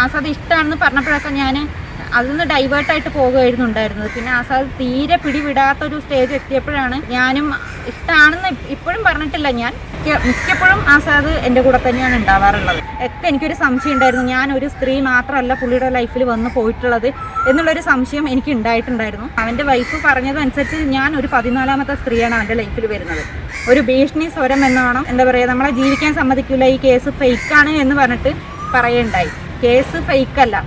ആസാദ് ഇഷ്ടമാണെന്ന് പറഞ്ഞപ്പോഴൊക്കെ ഞാൻ അതിൽ നിന്ന് ഡൈവേർട്ടായിട്ട് പോകുമായിരുന്നു ഉണ്ടായിരുന്നത്. പിന്നെ ആസാദ് തീരെ പിടിവിടാത്തൊരു സ്റ്റേജ് എത്തിയപ്പോഴാണ് ഞാനും ഇഷ്ടമാണെന്ന് ഇപ്പോഴും പറഞ്ഞിട്ടില്ല. ഞാൻ മിക്കപ്പോഴും ആസാദ് എൻ്റെ കൂടെ തന്നെയാണ് ഉണ്ടാവാറുള്ളത്. ഒക്കെ എനിക്കൊരു സംശയം ഉണ്ടായിരുന്നു, ഞാൻ ഒരു സ്ത്രീ മാത്രമല്ല പുള്ളിയുടെ ലൈഫിൽ വന്ന് പോയിട്ടുള്ളത് എന്നുള്ളൊരു സംശയം എനിക്ക് ഉണ്ടായിട്ടുണ്ടായിരുന്നു. അവൻ്റെ വൈഫ് പറഞ്ഞതനുസരിച്ച് ഞാൻ ഒരു 14ാമത്തെ സ്ത്രീയാണ് അവൻ്റെ ലൈഫിൽ വരുന്നത്. ഒരു ഭീഷണി സ്വരം എന്നോണം എന്താ പറയുക, നമ്മളെ ജീവിക്കാൻ സമ്മതിക്കില്ല, ഈ കേസ് ഫേക്കാണ് എന്ന് പറഞ്ഞിട്ട് പറയുണ്ടായി. കേസ് ഫേക്കല്ല.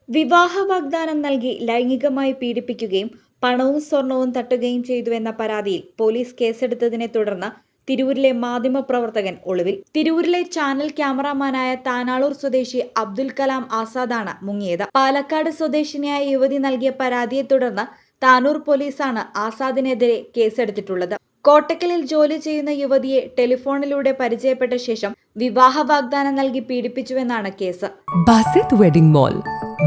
വിവാഹ വാഗ്ദാനം നൽകി ലൈംഗികമായി പീഡിപ്പിക്കുകയും പണവും സ്വർണവും തട്ടുകയും ചെയ്തുവെന്ന പരാതിയിൽ പോലീസ് കേസെടുത്തതിനെ തുടർന്ന് തിരൂരിലെ മാധ്യമപ്രവർത്തകൻ ഒളിവിൽ. തിരൂരിലെ ചാനൽ ക്യാമറാമാനായ താനാളൂർ സ്വദേശി അബ്ദുൽ കലാം ആസാദാണ് മുങ്ങിയത്. പാലക്കാട് സ്വദേശിനിയായ യുവതി നൽകിയ പരാതിയെ തുടർന്ന് താനൂർ പോലീസാണ് ആസാദിനെതിരെ കേസെടുത്തിട്ടുള്ളത്. കോട്ടക്കലിൽ ജോലി ചെയ്യുന്ന യുവതിയെ ടെലിഫോണിലൂടെ പരിചയപ്പെട്ട ശേഷം വിവാഹ വാഗ്ദാനം നൽകി പീഡിപ്പിച്ചുവെന്നാണ് case. Basith wedding mall,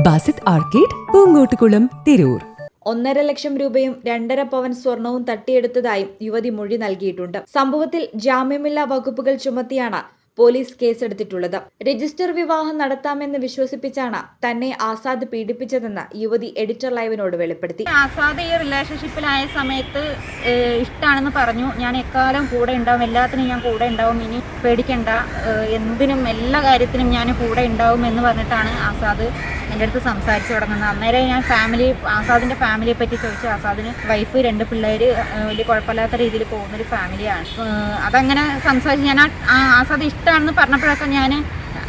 Basith arcade, Poongottukulam, Tirur. 1.5 ലക്ഷം രൂപയും 2.5 പവൻ സ്വർണവും തട്ടിയെടുത്തതായും യുവതി മൊഴി നൽകിയിട്ടുണ്ട്. സംഭവത്തിൽ ജാമ്യമില്ലാ വകുപ്പുകൾ ചുമത്തിയാണ് പോലീസ് കേസെടുത്തിട്ടുള്ളത്. രജിസ്റ്റർ വിവാഹം നടത്താമെന്ന് വിശ്വസിപ്പിച്ചാണ് തന്നെ ആസാദ് പീഡിപ്പിച്ചതെന്ന് യുവതി എഡിറ്റർ ലൈവിനോട് വെളിപ്പെടുത്തി. ആസാദ് ഈ റിലേഷൻഷിപ്പിലായ സമയത്ത് ഇഷ്ടമാണെന്ന് പറഞ്ഞു. ഞാൻ എക്കാലം കൂടെ ഉണ്ടാവും, എല്ലാത്തിനും ഞാൻ കൂടെ ഉണ്ടാവും, ഇനി പേടിക്കണ്ട, എന്തിനും എല്ലാ കാര്യത്തിനും ഞാൻ കൂടെ ഉണ്ടാവും എന്ന് പറഞ്ഞിട്ടാണ് ആസാദ് എൻ്റെ അടുത്ത് സംസാരിച്ചു തുടങ്ങുന്നത്. അന്നേരം ഞാൻ ആസാദിൻ്റെ ഫാമിലിയെ പറ്റി ചോദിച്ചു. ആസാദിന് വൈഫ്, 2 പിള്ളേർ, വലിയ കുഴപ്പമില്ലാത്ത രീതിയിൽ പോകുന്നൊരു ഫാമിലിയാണ്. അതങ്ങനെ സംസാരിച്ച് ഞാൻ ആസാദ് ഇഷ്ടമാണെന്ന് പറഞ്ഞപ്പോഴൊക്കെ ഞാൻ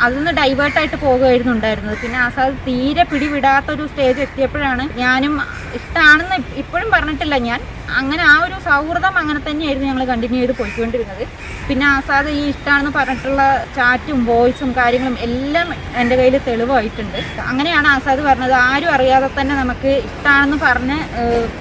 അതിൽ നിന്ന് ഡൈവേർട്ടായിട്ട് പോകുമായിരുന്നു ഉണ്ടായിരുന്നത്. പിന്നെ ആസാദ് തീരെ പിടിവിടാത്തൊരു സ്റ്റേജ് എത്തിയപ്പോഴാണ് ഞാനും ഇഷ്ടമാണെന്ന് ഇപ്പോഴും പറഞ്ഞിട്ടില്ല. ഞാൻ അങ്ങനെ ആ ഒരു സൗഹൃദം അങ്ങനെ തന്നെയായിരുന്നു ഞങ്ങൾ കണ്ടിന്യൂ ചെയ്ത് പോയിക്കൊണ്ടിരുന്നത്. പിന്നെ ആസാദ് ഈ ഇഷ്ടമാണെന്ന് പറഞ്ഞിട്ടുള്ള ചാറ്റും വോയിസും കാര്യങ്ങളും എല്ലാം എൻ്റെ കയ്യിൽ തെളിവായിട്ടുണ്ട്. അങ്ങനെയാണ് ആസാദ് പറഞ്ഞത്. ആരും അറിയാതെ തന്നെ നമുക്ക് ഇഷ്ടമാണെന്ന് പറഞ്ഞ്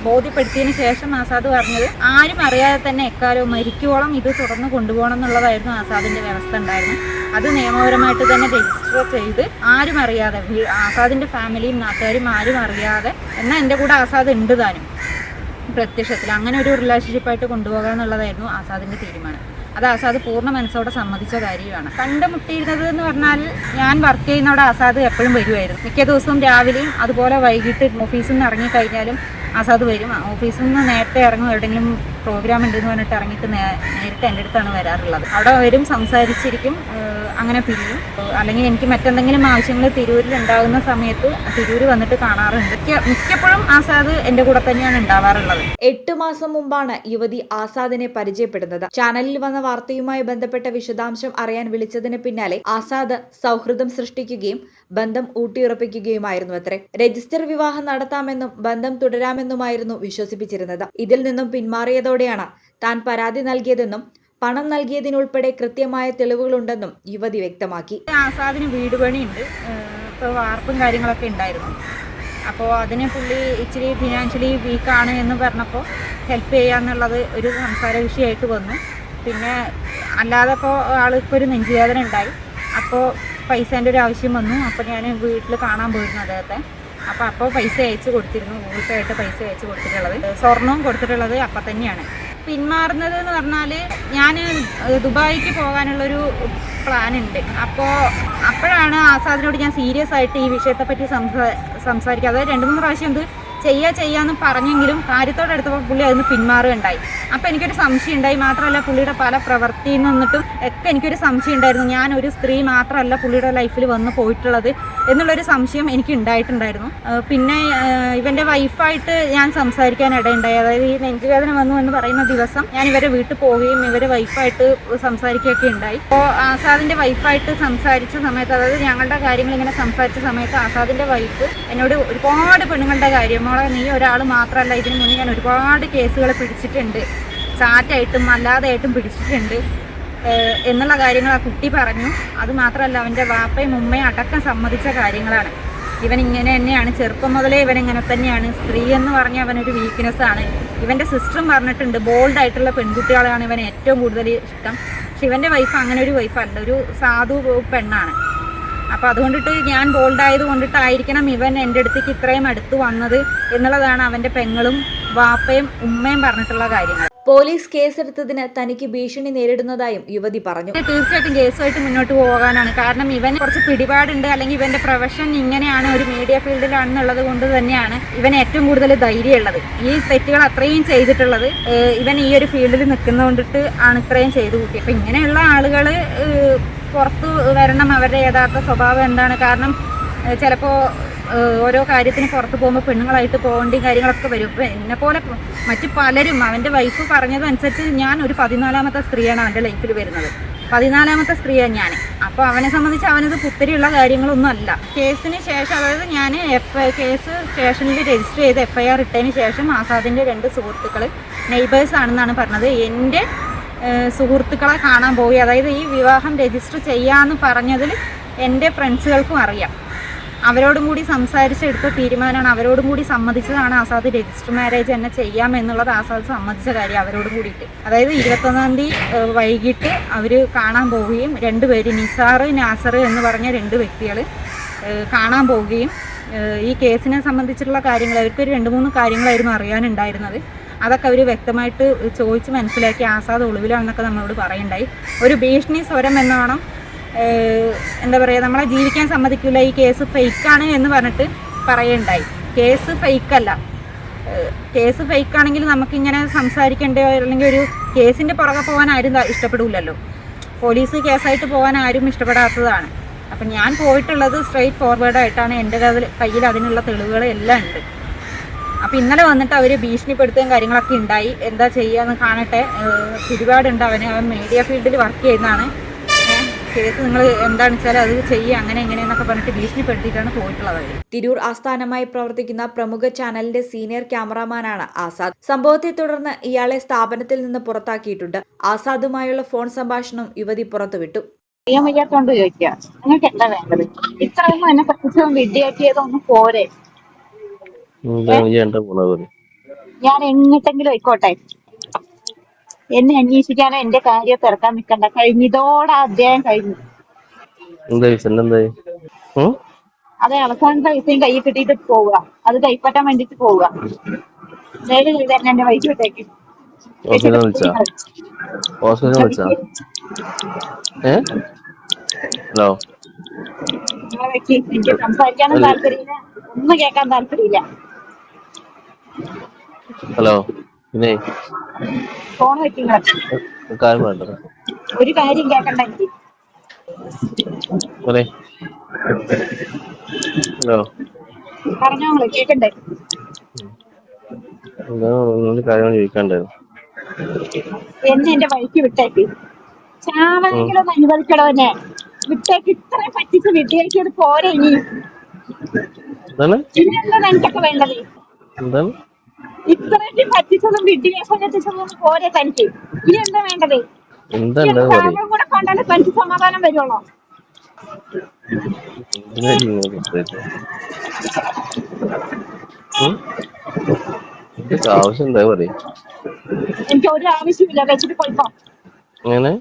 ബോധ്യപ്പെടുത്തിയതിന് ശേഷം ആസാദ് പറഞ്ഞത് ആരും അറിയാതെ തന്നെ എക്കാലവും മരിക്കുവോളം ഇത് തുടർന്ന് കൊണ്ടുപോകണം എന്നുള്ളതായിരുന്നു ആസാദിൻ്റെ വ്യവസ്ഥ ഉണ്ടായിരുന്നു. അത് നിയമപരമായിട്ട് തന്നെ രജിസ്റ്റർ ചെയ്ത് ആരും അറിയാതെ, ആസാദിൻ്റെ ഫാമിലിയും നാട്ടുകാരും ആരും അറിയാതെ, എന്നാൽ എൻ്റെ കൂടെ ആസാദ് ഉണ്ട് താനും പ്രത്യക്ഷത്തിൽ, അങ്ങനെ ഒരു റിലേഷൻഷിപ്പായിട്ട് കൊണ്ടുപോകുക എന്നുള്ളതായിരുന്നു ആസാദിൻ്റെ തീരുമാനം. അത് ആസാദ് പൂർണ്ണ മനസ്സോടെ സമ്മതിച്ച കാര്യമാണ്. കണ്ടുമുട്ടിയിരുന്നത് എന്ന് പറഞ്ഞാൽ ഞാൻ വർക്ക് ചെയ്യുന്നവിടെ ആസാദ് എപ്പോഴും വരുമായിരുന്നു. മിക്ക ദിവസവും രാവിലെയും അതുപോലെ വൈകിട്ട് ഓഫീസിൽ നിന്ന് ഇറങ്ങിക്കഴിഞ്ഞാലും ആസാദ് വരും. ഓഫീസിൽ നിന്ന് നേരത്തെ ഇറങ്ങും, എവിടെയെങ്കിലും പ്രോഗ്രാം ഉണ്ടെന്ന് പറഞ്ഞിട്ട് ഇറങ്ങിയിട്ട് നേരിട്ട് എൻ്റെ അടുത്താണ് വരാറുള്ളത്. അവിടെ വരും, സംസാരിച്ചിരിക്കും, അങ്ങനെ പിരിയും. അല്ലെങ്കിൽ എനിക്ക് മറ്റെന്തെങ്കിലും ആവശ്യങ്ങൾ തിരൂരിൽ ഉണ്ടാകുന്ന സമയത്ത് തിരൂർ വന്നിട്ട് കാണാറുണ്ട്. മിക്കപ്പോഴും ആസാദ് എൻ്റെ കൂടെ തന്നെയാണ് ഉണ്ടാവാറുള്ളത്. 8 മാസം മുമ്പാണ് യുവതി ആസാദിനെ പരിചയപ്പെടുന്നത്. ചാനലിൽ വന്ന വാർത്തയുമായി ബന്ധപ്പെട്ട വിശദാംശം അറിയാൻ വിളിച്ചതിന് പിന്നാലെ ആസാദ് സൗഹൃദം സൃഷ്ടിക്കുകയും ബന്ധം ഊട്ടിയുറപ്പിക്കുകയുമായിരുന്നു അത്രേ. രജിസ്റ്റർ വിവാഹം നടത്താമെന്നും ബന്ധം തുടരാമെന്നുമായിരുന്നു വിശ്വസിപ്പിച്ചിരുന്നത്. ഇതിൽ നിന്നും പിന്മാറിയതോടെയാണ് താൻ പരാതി നൽകിയതെന്നും പണം നൽകിയതിനുൾപ്പെടെ കൃത്യമായ തെളിവുകളുണ്ടെന്നും യുവതി വ്യക്തമാക്കി. ആസാദിന് വീട് പണിയുണ്ട്, ഇപ്പോൾ വാർപ്പും കാര്യങ്ങളൊക്കെ ഉണ്ടായിരുന്നു. അപ്പോൾ അതിന് പുള്ളി ഇച്ചിരി ഫിനാൻഷ്യലി വീക്കാണ് എന്ന് പറഞ്ഞപ്പോൾ ഹെൽപ്പ് ചെയ്യാന്നുള്ളത് ഒരു സംസാര വിഷയമായിട്ട് വന്നു. പിന്നെ അല്ലാതെ ഇപ്പോൾ ആൾക്കൊരു ഒരു നെഞ്ചുവേദന ഉണ്ടായി. അപ്പോൾ പൈസേൻ്റെ ഒരു ആവശ്യം വന്നു. അപ്പോൾ ഞാൻ വീട്ടിൽ കാണാൻ പോയിരുന്നു അദ്ദേഹത്തെ. അപ്പോൾ പൈസ അയച്ചു കൊടുത്തിരുന്നു, ഗൂഗിൾ പേ ആയിട്ട് പൈസ അയച്ചു കൊടുത്തിട്ടുള്ളത്, സ്വർണവും കൊടുത്തിട്ടുള്ളത് അപ്പം തന്നെയാണ്. പിന്മാറുന്നത് എന്ന് പറഞ്ഞാൽ ഞാൻ ദുബായിക്ക് പോകാനുള്ളൊരു പ്ലാൻ ഉണ്ട്. അപ്പോഴാണ് ആസാദിനോട് ഞാൻ സീരിയസ് ആയിട്ട് ഈ വിഷയത്തെപ്പറ്റി സംസാരിക്കുക. അതായത് 2-3 പ്രാവശ്യം ഇത് ചെയ്യാമെന്ന് പറഞ്ഞെങ്കിലും കാര്യത്തോടെടുത്തപ്പോൾ പുള്ളി അതിന് പിന്മാറുകയുണ്ടായി. അപ്പോൾ എനിക്കൊരു സംശയം ഉണ്ടായി. മാത്രമല്ല പുള്ളിയുടെ പല പ്രവൃത്തിയിൽ നിന്നിട്ടും ഒക്കെ എനിക്കൊരു സംശയം ഉണ്ടായിരുന്നു, ഞാൻ ഒരു സ്ത്രീ മാത്രമല്ല പുള്ളിയുടെ ലൈഫിൽ വന്ന് പോയിട്ടുള്ളത് എന്നുള്ളൊരു സംശയം എനിക്ക് ഉണ്ടായിട്ടുണ്ടായിരുന്നു. പിന്നെ ഇവൻ്റെ വൈഫായിട്ട് ഞാൻ സംസാരിക്കാൻ ഇടയുണ്ടായി. അതായത് ഈ നെഞ്ചുവേദന വന്നു എന്ന് പറയുന്ന ദിവസം ഞാൻ ഇവരെ വീട്ടിൽ പോവുകയും ഇവരെ വൈഫായിട്ട് സംസാരിക്കുകയൊക്കെ ഉണ്ടായി. അപ്പോൾ ആസാദിൻ്റെ വൈഫായിട്ട് സംസാരിച്ച സമയത്ത്, അതായത് ഞങ്ങളുടെ കാര്യങ്ങൾ ഇങ്ങനെ സംസാരിച്ച സമയത്ത് ആസാദിൻ്റെ വൈഫ് എന്നോട് ഒരുപാട് പെണ്ണുങ്ങളുടെ കാര്യം, നീ ഒരാൾ മാത്രമല്ല, ഇതിനു മുന്നേ ഞാൻ ഒരുപാട് കേസുകൾ പിടിച്ചിട്ടുണ്ട്, ചാറ്റായിട്ടും അല്ലാതെയായിട്ടും പിടിച്ചിട്ടുണ്ട് എന്നുള്ള കാര്യങ്ങൾ ആ കുട്ടി പറഞ്ഞു. അതുമാത്രമല്ല അവൻ്റെ വാപ്പയും ഉമ്മയും അടക്കം സമ്മതിച്ച കാര്യങ്ങളാണ്. ഇവൻ ഇങ്ങനെ തന്നെയാണ്, ചെറുപ്പം മുതലേ ഇവൻ ഇങ്ങനെ തന്നെയാണ്, സ്ത്രീ എന്ന് പറഞ്ഞാൽ അവനൊരു വീക്ക്നെസ്സാണ്. ഇവൻ്റെ സിസ്റ്ററും പറഞ്ഞിട്ടുണ്ട് ബോൾഡായിട്ടുള്ള പെൺകുട്ടികളാണ് ഇവൻ ഏറ്റവും കൂടുതൽ ഇഷ്ടം. പക്ഷെ ഇവൻ്റെ വൈഫ് അങ്ങനെ ഒരു വൈഫല്ല, ഒരു സാധു പെണ്ണാണ്. അപ്പോൾ അതുകൊണ്ടിട്ട് ഞാൻ ബോൾഡായത് കൊണ്ടിട്ടായിരിക്കണം ഇവൻ എൻ്റെ അടുത്തേക്ക് ഇത്രയും അടുത്ത് വന്നത് എന്നുള്ളതാണ് അവൻ്റെ പെങ്ങളും വാപ്പയും ഉമ്മയും പറഞ്ഞിട്ടുള്ള കാര്യങ്ങൾ. പോലീസ് കേസെടുത്തതിന് തനിക്ക് ഭീഷണി നേരിടുന്നതായും യുവതി പറഞ്ഞു. തീർച്ചയായിട്ടും കേസുമായിട്ട് മുന്നോട്ട് പോകാനാണ്. കാരണം ഇവൻ കുറച്ച് പിടിപാടുണ്ട്, അല്ലെങ്കിൽ ഇവന്റെ പ്രൊഫഷൻ ഇങ്ങനെയാണ്, ഒരു മീഡിയ ഫീൽഡിലാണെന്നുള്ളത് കൊണ്ട് തന്നെയാണ് ഇവന് ഏറ്റവും കൂടുതൽ ധൈര്യമുള്ളത്. ഈ തെറ്റുകൾ അത്രയും ചെയ്തിട്ടുള്ളത് ഇവൻ ഈ ഒരു ഫീൽഡിൽ നിൽക്കുന്നതുകൊണ്ടിട്ട് ആണ് ഇത്രയും ചെയ്തു കൂട്ടി. അപ്പം ഇങ്ങനെയുള്ള ആളുകൾ പുറത്തു വരണം, അവരുടെ യഥാർത്ഥ സ്വഭാവം എന്താണ്. കാരണം ചിലപ്പോൾ ഓരോ കാര്യത്തിന് പുറത്ത് പോകുമ്പോൾ പെണ്ണുങ്ങളായിട്ട് പോകേണ്ട കാര്യങ്ങളൊക്കെ വരും. ഇപ്പം എന്നെപ്പോലെ മറ്റു പലരും, അവൻ്റെ വൈഫ് പറഞ്ഞതനുസരിച്ച് ഞാൻ ഒരു 14ാമത്തെ സ്ത്രീയാണ് അവൻ്റെ ലൈഫിൽ വരുന്നത്. 14ാമത്തെ സ്ത്രീയാണ് ഞാൻ. അപ്പോൾ അവനെ സംബന്ധിച്ച് അവനത് പുത്തരിയുള്ള കാര്യങ്ങളൊന്നും അല്ല. കേസിന് ശേഷം, അതായത് ഞാൻ കേസ് സ്റ്റേഷനിൽ രജിസ്റ്റർ ചെയ്ത് FIR ഇട്ടതിന് ശേഷം ആസാദിൻ്റെ 2 സുഹൃത്തുക്കൾ നെയ്ബേഴ്സ് ആണെന്നാണ് പറഞ്ഞത്. എൻ്റെ സുഹൃത്തുക്കളെ കാണാൻ പോയി. അതായത് ഈ വിവാഹം രജിസ്റ്റർ ചെയ്യാമെന്ന് പറഞ്ഞതിൽ എൻ്റെ ഫ്രണ്ട്സുകൾക്കും അറിയാം. അവരോടും കൂടി സംസാരിച്ചെടുത്ത തീരുമാനമാണ്, അവരോടും കൂടി സമ്മതിച്ചതാണ് ആസാദ് രജിസ്റ്റർ മാരേജ് തന്നെ ചെയ്യാമെന്നുള്ളത്. ആസാദ് സമ്മതിച്ച കാര്യം അവരോടും കൂടിയിട്ട്. അതായത് 21-ാം തീയതി വൈകിട്ട് അവർ കാണാൻ പോവുകയും 2 പേര്, നിസാർ നാസർ എന്ന് പറഞ്ഞ 2 വ്യക്തികൾ കാണാൻ പോവുകയും ഈ കേസിനെ സംബന്ധിച്ചിട്ടുള്ള കാര്യങ്ങൾ, അവർക്കൊരു 2-3 കാര്യങ്ങളായിരുന്നു അറിയാനുണ്ടായിരുന്നത്. അതൊക്കെ അവർ വ്യക്തമായിട്ട് ചോദിച്ച് മനസ്സിലാക്കി. ആസാദ് ഒളിവിലാണെന്നൊക്കെ നമ്മളോട് പറയുണ്ടായി. ഒരു ഭീഷണി സ്വരം എന്നോണം എന്താ പറയുക, നമ്മളെ ജീവിക്കാൻ സമ്മതിക്കില്ല, ഈ കേസ് ഫേക്കാണ് എന്ന് പറഞ്ഞിട്ട് പറയുണ്ടായി. കേസ് ഫേക്കല്ല. കേസ് ഫേക്കാണെങ്കിൽ നമുക്കിങ്ങനെ സംസാരിക്കേണ്ട, അല്ലെങ്കിൽ ഒരു കേസിൻ്റെ പുറകെ പോകാൻ ആരും ഇഷ്ടപ്പെടില്ലല്ലോ. പോലീസ് കേസായിട്ട് പോകാൻ ആരും ഇഷ്ടപ്പെടാത്തതാണ്. അപ്പം ഞാൻ പോയിട്ടുള്ളത് സ്ട്രെയിറ്റ് ഫോർവേഡായിട്ടാണ്. എൻ്റെ കയ്യിൽ അതിനുള്ള തെളിവുകൾ എല്ലാം ഉണ്ട്. അപ്പോൾ ഇന്നലെ വന്നിട്ട് അവർ ഭീഷണിപ്പെടുത്തുകയും കാര്യങ്ങളൊക്കെ ഉണ്ടായി. എന്താ ചെയ്യുകയെന്ന് കാണട്ടെ. പിടിപാടുണ്ട് അവൻ മീഡിയ ഫീൽഡിൽ വർക്ക് ചെയ്യുന്നതാണ്. കേസ് നിങ്ങൾ എന്താണെന്ന് വെച്ചാൽ അത് ചെയ്യുക, അങ്ങനെ എങ്ങനെയെന്നൊക്കെ പറഞ്ഞിട്ട് ഭീഷണിപ്പെടുത്തിയിട്ടാണ് പോയിട്ടുള്ളത്. തിരൂർ ആസ്ഥാനമായി പ്രവർത്തിക്കുന്ന പ്രമുഖ ചാനലിന്റെ സീനിയർ ക്യാമറാമാനാണ് ആസാദ്. സംഭവത്തെ തുടർന്ന് ഇയാളെ സ്ഥാപനത്തിൽ നിന്ന് പുറത്താക്കിയിട്ടുണ്ട്. ആസാദുമായുള്ള ഫോൺ സംഭാഷണം യുവതി പുറത്തുവിട്ടു. ചെയ്യാൻ വയ്യാത്തോണ്ട് ചോദിക്കുക, നിങ്ങൾക്ക് എന്താ വേണ്ടത്? ഇത്രയൊന്നും എന്നെ പറ്റിച്ച വിഡ്ഢിയാക്കിയതൊന്നും പോരെ. ഞാൻ എങ്ങോട്ടെങ്കിലും ആയിക്കോട്ടെ, എന്നെ അന്വേഷിക്കാനോ എന്റെ കാര്യം തിരക്കാൻ നിൽക്കണ്ട. കഴിഞ്ഞതോടെ അധ്യായം കഴിഞ്ഞു. അതെ, അവസാനത്തെ പൈസയും കൈ കിട്ടിയിട്ട് പോവുക, അത് കൈപ്പറ്റാൻ വേണ്ടിട്ട് പോവുക. ദയവ് ചെയ്ത് തന്നെ എന്റെ വൈകി വിട്ടേക്ക്. എനിക്ക് സംസാരിക്കാനും താല്പര്യമില്ല, ഒന്നും കേൾക്കാൻ താല്പര്യമില്ല. ഹലോ, പിന്നെ ഫോൺ വെക്കുക. ഒരു കാര്യം കേൾക്കണ്ട എനിക്ക്. ഹലോ, പറഞ്ഞോളൂ, കേൾക്കണ്ടേ? കാര്യങ്ങൾ ചോദിക്കാണ്ടായിരുന്നു. എന്നെ എന്റെ വഴിക്ക് വിട്ടേക്ക്. ചാവണെങ്കിലും അനുവദിക്കണോ എന്നെ വിട്ടേക്ക്. ഇത്രയും പറ്റിച്ച് വിട്ടേക്കത് പോരെ. ഇനി ഇന്നെന്താണ് എനിക്കൊക്കെ വേണ്ടത്? ഇത്രയും പറ്റിച്ചതും വിദ്യാഭ്യാസം പോരെ തനിക്ക്? ഇനി എന്താ വേണ്ടത്? കൂടെ കൊണ്ടാണ് തനിക്ക് സമാധാനം വരുള്ളൂ. ആവശ്യം എന്താ പറയും? എനിക്ക് ഒരു ആവശ്യമില്ല, വെച്ചിട്ട് പോയിപ്പോ. അങ്ങനെ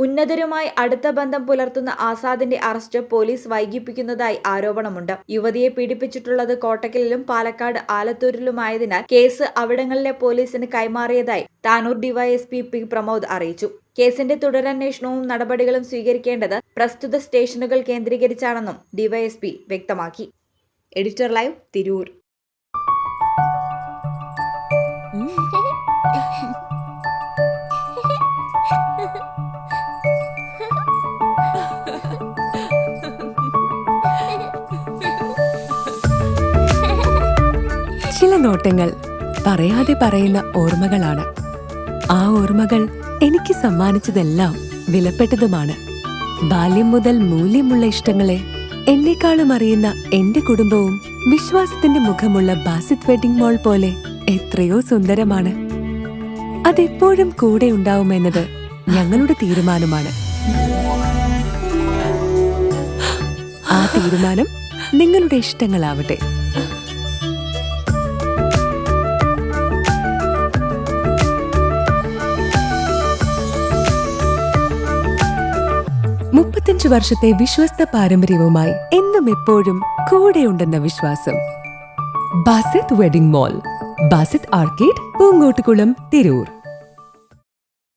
ഉന്നതരുമായി അടുത്ത ബന്ധം പുലർത്തുന്ന ആസാദിന്റെ അറസ്റ്റ് പോലീസ് വൈകിപ്പിക്കുന്നതായി ആരോപണമുണ്ട്. യുവതിയെ പീഡിപ്പിച്ചിട്ടുള്ളത് കോട്ടക്കലിലും പാലക്കാട് ആലത്തൂരിലുമായതിനാൽ കേസ് അവിടങ്ങളിലെ പോലീസിന് കൈമാറിയതായി താനൂർ ഡിവൈഎസ്പി പി പ്രമോദ് അറിയിച്ചു. കേസിന്റെ തുടരന്വേഷണവും നടപടികളും സ്വീകരിക്കേണ്ടത് പ്രസ്തുത സ്റ്റേഷനുകൾ കേന്ദ്രീകരിച്ചാണെന്നും ഡിവൈഎസ്പി വ്യക്തമാക്കി. Editor live, Tirur. ചില നോട്ടങ്ങൾ പറയാതെ പറയുന്ന ഓർമ്മകളാണ്. ആ ഓർമ്മകൾ എനിക്ക് സമ്മാനിച്ചതെല്ലാം വിലപ്പെട്ടതുമാണ്. ബാല്യം മുതൽ മൂല്യമുള്ള ഇഷ്ടങ്ങളെ എന്നെക്കാളും അറിയുന്ന എന്റെ കുടുംബവും വിശ്വാസത്തിന്റെ മുഖമുള്ള ബാസിത് വെഡിംഗ് മോൾ പോലെ എത്രയോ സുന്ദരമാണ്. അതെപ്പോഴും കൂടെ ഉണ്ടാവുമെന്നത് ഞങ്ങളുടെ തീരുമാനമാണ്. ആ തീരുമാനം നിങ്ങളുടെ ഇഷ്ടങ്ങളാവട്ടെ. 25 വർഷത്തെ വിശ്വസ്ത പാരമ്പര്യവുമായി എന്നും എപ്പോഴും കൂടെയുണ്ടെന്ന വിശ്വാസം. Basith wedding mall, Basith arcade, Poongottukulam, Tirur.